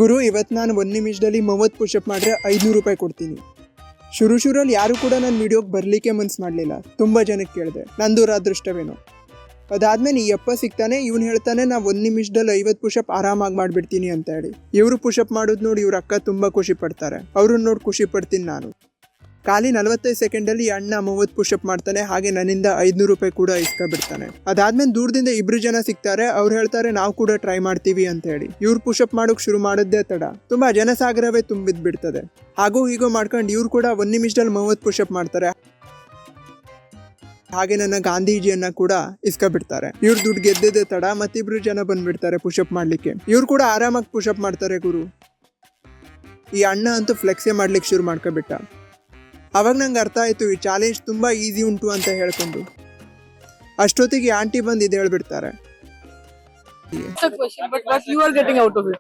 ಗುರು, ಇವತ್ತು ನಾನು 1 ನಿಮಿಷದಲ್ಲಿ 30 ಪುಷಪ್ ಮಾಡಿದ್ರೆ 500 ರೂಪಾಯಿ ಕೊಡ್ತೀನಿ. ಶುರುರಲ್ಲಿ ಯಾರು ಕೂಡ ನನ್ನ ವಿಡಿಯೋಗೆ ಬರಲಿಕ್ಕೆ ಮನ್ಸು ಮಾಡಲಿಲ್ಲ. ತುಂಬ ಜನಕ್ಕೆ ಕೇಳಿದೆ, ನಂದು ಅದೃಷ್ಟವೇನೋ. ಅದಾದ್ಮೇಲೆ ಈ ಅಪ್ಪ ಸಿಗ್ತಾನೆ. ಇವನು ಹೇಳ್ತಾನೆ, ನಾ 1 ನಿಮಿಷದಲ್ಲಿ 50 ಪುಷಪ್ ಆರಾಮಾಗಿ ಮಾಡಿಬಿಡ್ತೀನಿ ಅಂತ ಹೇಳಿ. ಇವರು ಪುಷಪ್ ಮಾಡೋದು ನೋಡಿ ಇವ್ರ ಅಕ್ಕ ತುಂಬ ಖುಷಿ ಪಡ್ತಾರೆ. ಅವ್ರನ್ನ ನೋಡಿ ಖುಷಿ ಪಡ್ತೀನಿ ನಾನು. ಖಾಲಿ 45 ಸೆಕೆಂಡಲ್ಲಿ ಅಣ್ಣ 30 ಪುಷಪ್ ಮಾಡ್ತಾನೆ. ಹಾಗೆ ನನ್ನಿಂದ 500 ರೂಪಾಯಿ ಕೂಡ ಇಸ್ಕೊಬಿಡ್ತಾನೆ. ಅದಾದ್ಮೇಲೆ ದೂರದಿಂದ 2 ಜನ ಸಿಗ್ತಾರೆ. ಅವ್ರು ಹೇಳ್ತಾರೆ, ನಾವು ಕೂಡ ಟ್ರೈ ಮಾಡ್ತೀವಿ ಅಂತ ಹೇಳಿ. ಇವ್ರು ಪುಷಪ್ ಮಾಡೋಕೆ ಶುರು ಮಾಡೋದೇ ತಡ. ತುಂಬಾ ಜನಸಾಗರವೇ ತುಂಬಿದ್ಬಿಡ್ತದೆ. ಹಾಗೂ ಹೀಗೋ ಮಾಡ್ಕೊಂಡು ಇವ್ರು ಕೂಡ 1 ನಿಮಿಷದಲ್ಲಿ 30 ಪುಷಪ್ ಮಾಡ್ತಾರೆ. ಹಾಗೆ ನನ್ನ ಗಾಂಧೀಜಿಯನ್ನ ಕೂಡ ಇಸ್ಕೊಬಿಡ್ತಾರೆ. ಇವ್ರು ದುಡ್ಡು ಗೆದ್ದಿದ್ದೆ ತಡ. ಮತ್ತಿಬ್ರು ಜನ ಬಂದ್ಬಿಡ್ತಾರೆ ಪುಷಪ್ ಮಾಡ್ಲಿಕ್ಕೆ. ಇವ್ರು ಕೂಡ ಆರಾಮಾಗಿ ಪುಷಪ್ ಮಾಡ್ತಾರೆ. ಗುರು, ಈ ಅಣ್ಣ ಅಂತೂ ಫ್ಲೆಕ್ಸೇ ಮಾಡ್ಲಿಕ್ಕೆ ಶುರು ಮಾಡ್ಕೊಬಿಟ್ಟ. ಅವಾಗ ನಂಗೆ ಅರ್ಥ ಆಯ್ತು, ಈ ಚಾಲೆಂಜ್ ತುಂಬಾ ಈಸಿ ಉಂಟು ಅಂತ ಹೇಳ್ಕೊಂಡು. ಅಷ್ಟೊತ್ತಿಗೆ ಆಂಟಿ ಬಂದು ಇದು ಹೇಳ್ಬಿಡ್ತಾರೆ. But what you are getting out of it?